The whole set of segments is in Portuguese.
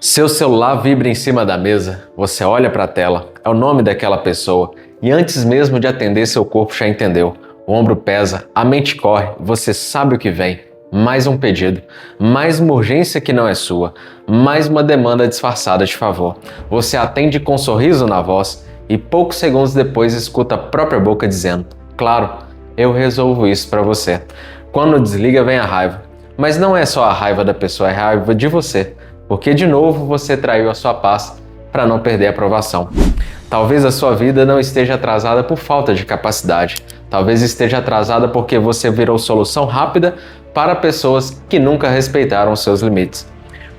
Seu celular vibra em cima da mesa, você olha para a tela, é o nome daquela pessoa e antes mesmo de atender seu corpo já entendeu. O ombro pesa, a mente corre, você sabe o que vem. Mais um pedido, mais uma urgência que não é sua, mais uma demanda disfarçada de favor. Você atende com um sorriso na voz e poucos segundos depois escuta a própria boca dizendo: claro, eu resolvo isso para você. Quando desliga vem a raiva, mas não é só a raiva da pessoa, é a raiva de você. Porque de novo você traiu a sua paz para não perder a aprovação. Talvez a sua vida não esteja atrasada por falta de capacidade. Talvez esteja atrasada porque você virou solução rápida para pessoas que nunca respeitaram seus limites.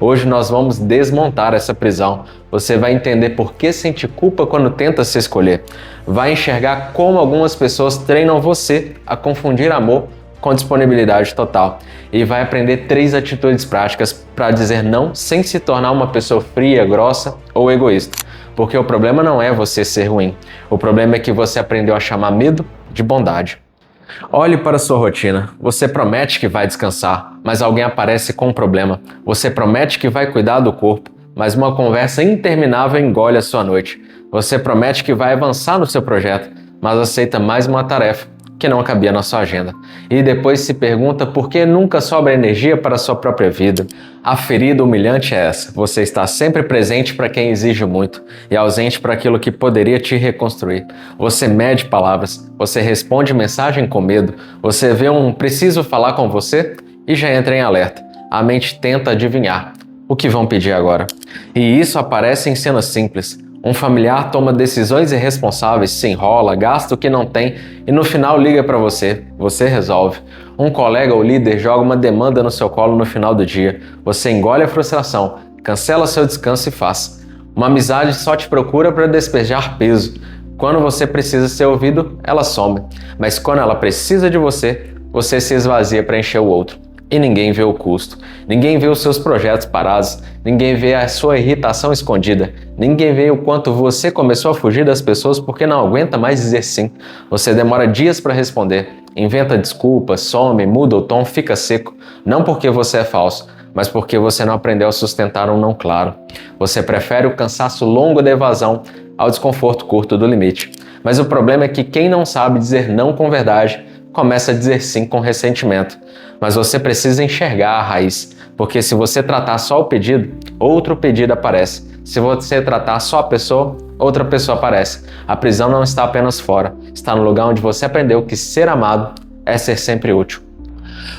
Hoje nós vamos desmontar essa prisão. Você vai entender por que sente culpa quando tenta se escolher. Vai enxergar como algumas pessoas treinam você a confundir amor com disponibilidade total. E vai aprender 3 atitudes práticas para dizer não sem se tornar uma pessoa fria, grossa ou egoísta. Porque o problema não é você ser ruim. O problema é que você aprendeu a chamar medo de bondade. Olhe para sua rotina. Você promete que vai descansar, mas alguém aparece com um problema. Você promete que vai cuidar do corpo, mas uma conversa interminável engole a sua noite. Você promete que vai avançar no seu projeto, mas aceita mais uma tarefa que não cabia na sua agenda. E depois se pergunta por que nunca sobra energia para a sua própria vida. A ferida humilhante é essa. Você está sempre presente para quem exige muito e ausente para aquilo que poderia te reconstruir. Você mede palavras, você responde mensagem com medo, você vê um preciso falar com você e já entra em alerta. A mente tenta adivinhar o que vão pedir agora. E isso aparece em cenas simples. Um familiar toma decisões irresponsáveis, se enrola, gasta o que não tem e no final liga para você. Você resolve. Um colega ou líder joga uma demanda no seu colo no final do dia. Você engole a frustração, cancela seu descanso e faz. Uma amizade só te procura para despejar peso. Quando você precisa ser ouvido, ela some. Mas quando ela precisa de você, você se esvazia para encher o outro. E ninguém vê o custo, ninguém vê os seus projetos parados, ninguém vê a sua irritação escondida, ninguém vê o quanto você começou a fugir das pessoas porque não aguenta mais dizer sim. Você demora dias para responder, inventa desculpas, some, muda o tom, fica seco, não porque você é falso, mas porque você não aprendeu a sustentar um não claro. Você prefere o cansaço longo da evasão ao desconforto curto do limite. Mas o problema é que quem não sabe dizer não com verdade começa a dizer sim com ressentimento. Mas você precisa enxergar a raiz, porque se você tratar só o pedido, outro pedido aparece. Se você tratar só a pessoa, outra pessoa aparece. A prisão não está apenas fora, está no lugar onde você aprendeu que ser amado é ser sempre útil.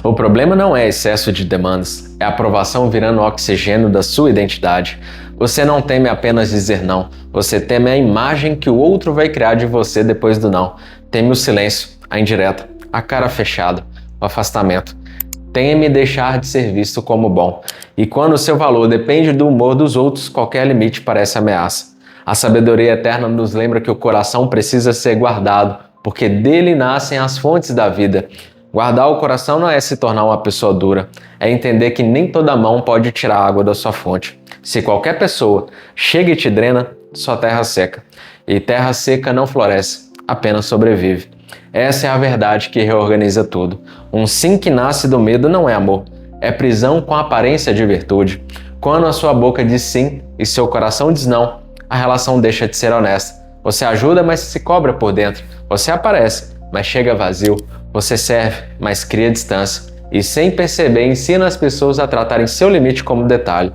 O problema não é excesso de demandas, é a aprovação virando oxigênio da sua identidade. Você não teme apenas dizer não, você teme a imagem que o outro vai criar de você depois do não. Teme o silêncio, a indireta, a cara fechada, o afastamento. Teme deixar de ser visto como bom. E quando o seu valor depende do humor dos outros, qualquer limite parece ameaça. A sabedoria eterna nos lembra que o coração precisa ser guardado, porque dele nascem as fontes da vida. Guardar o coração não é se tornar uma pessoa dura, é entender que nem toda mão pode tirar a água da sua fonte. Se qualquer pessoa chega e te drena, sua terra seca. E terra seca não floresce, apenas sobrevive. Essa é a verdade que reorganiza tudo. Um sim que nasce do medo não é amor, é prisão com aparência de virtude. Quando a sua boca diz sim e seu coração diz não, a relação deixa de ser honesta. Você ajuda, mas se cobra por dentro. Você aparece, mas chega vazio. Você serve, mas cria distância. E sem perceber, ensina as pessoas a tratarem seu limite como detalhe.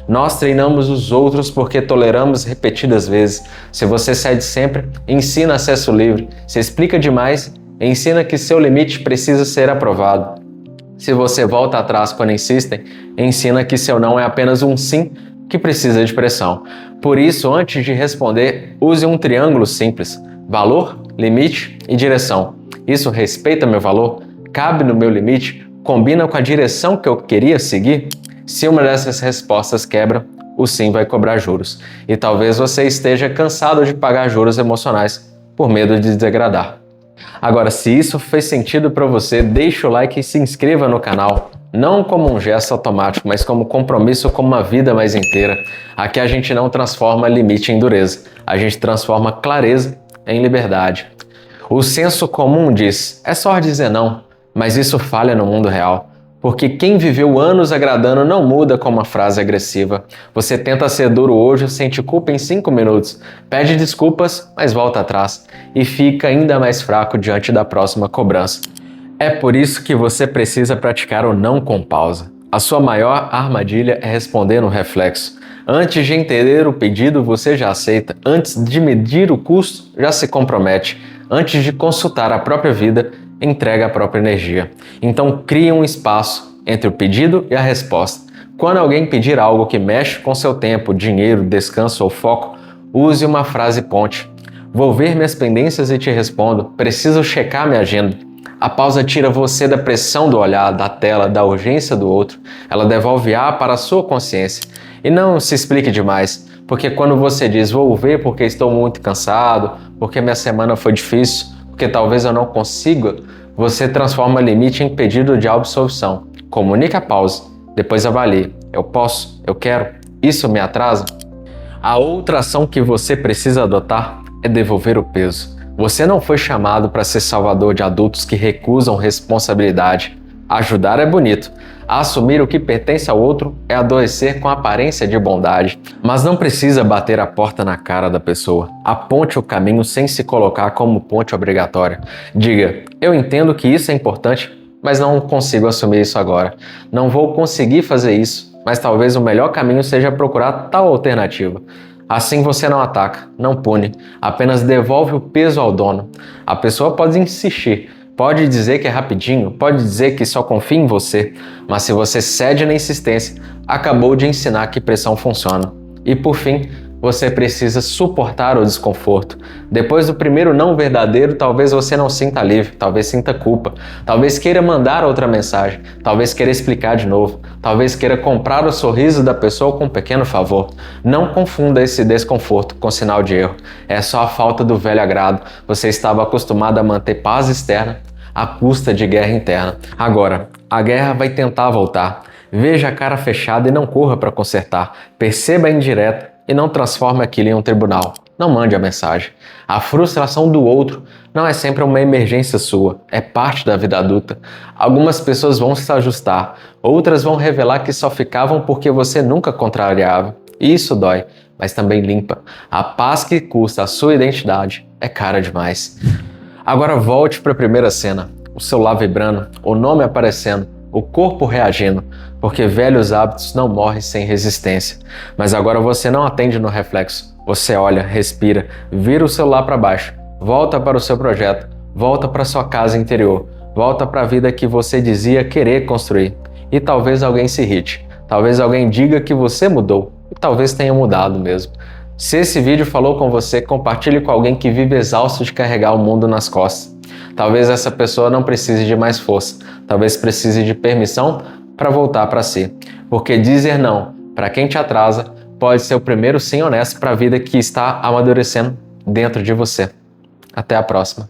Nós treinamos os outros porque toleramos repetidas vezes. Se você cede sempre, ensina acesso livre. Se explica demais, ensina que seu limite precisa ser aprovado. Se você volta atrás quando insistem, ensina que seu não é apenas um sim que precisa de pressão. Por isso, antes de responder, use um triângulo simples: valor, limite e direção. Isso respeita meu valor? Cabe no meu limite? Combina com a direção que eu queria seguir? Se uma dessas respostas quebra, o sim vai cobrar juros. E talvez você esteja cansado de pagar juros emocionais por medo de desagradar. Agora, se isso fez sentido para você, deixa o like e se inscreva no canal. Não como um gesto automático, mas como compromisso com uma vida mais inteira. Aqui a gente não transforma limite em dureza, a gente transforma clareza em liberdade. O senso comum diz, é só dizer não, mas isso falha no mundo real. Porque quem viveu anos agradando não muda com uma frase agressiva. Você tenta ser duro hoje, sente culpa em 5 minutos, pede desculpas, mas volta atrás e fica ainda mais fraco diante da próxima cobrança. É por isso que você precisa praticar o não com pausa. A sua maior armadilha é responder no reflexo. Antes de entender o pedido, você já aceita. Antes de medir o custo, já se compromete. Antes de consultar a própria vida, entrega a própria energia. Então crie um espaço entre o pedido e a resposta. Quando alguém pedir algo que mexe com seu tempo, dinheiro, descanso ou foco, use uma frase ponte. Vou ver minhas pendências e te respondo. Preciso checar minha agenda. A pausa tira você da pressão do olhar, da tela, da urgência do outro. Ela devolve ar para a sua consciência. E não se explique demais, porque quando você diz vou ver porque estou muito cansado, porque minha semana foi difícil, porque talvez eu não consiga, você transforma limite em pedido de absolvição. Comunique a pausa, depois avalie. Eu posso? Eu quero? Isso me atrasa? A outra ação que você precisa adotar é devolver o peso. Você não foi chamado para ser salvador de adultos que recusam responsabilidade. Ajudar é bonito. Assumir o que pertence ao outro é adoecer com aparência de bondade. Mas não precisa bater a porta na cara da pessoa. Aponte o caminho sem se colocar como ponte obrigatória. Diga, eu entendo que isso é importante, mas não consigo assumir isso agora. Não vou conseguir fazer isso, mas talvez o melhor caminho seja procurar tal alternativa. Assim você não ataca, não pune, apenas devolve o peso ao dono. A pessoa pode insistir, pode dizer que é rapidinho, pode dizer que só confia em você, mas se você cede na insistência, acabou de ensinar que pressão funciona. E por fim, você precisa suportar o desconforto. Depois do primeiro não verdadeiro, talvez você não sinta alívio, talvez sinta culpa, talvez queira mandar outra mensagem, talvez queira explicar de novo, talvez queira comprar o sorriso da pessoa com um pequeno favor. Não confunda esse desconforto com sinal de erro. É só a falta do velho agrado. Você estava acostumado a manter paz externa à custa de guerra interna. Agora, a guerra vai tentar voltar. Veja a cara fechada e não corra para consertar. Perceba a indireta e não transforme aquilo em um tribunal. Não mande a mensagem. A frustração do outro não é sempre uma emergência sua, é parte da vida adulta. Algumas pessoas vão se ajustar, outras vão revelar que só ficavam porque você nunca contrariava. E isso dói, mas também limpa. A paz que custa a sua identidade é cara demais. Agora volte para a primeira cena. O celular vibrando, o nome aparecendo, o corpo reagindo, porque velhos hábitos não morrem sem resistência. Mas agora você não atende no reflexo. Você olha, respira, vira o celular para baixo, volta para o seu projeto, volta para sua casa interior, volta para a vida que você dizia querer construir. E talvez alguém se irrite, talvez alguém diga que você mudou, e talvez tenha mudado mesmo. Se esse vídeo falou com você, compartilhe com alguém que vive exausto de carregar o mundo nas costas. Talvez essa pessoa não precise de mais força, talvez precise de permissão para voltar para si. Porque dizer não para quem te atrasa pode ser o primeiro sim honesto para a vida que está amadurecendo dentro de você. Até a próxima.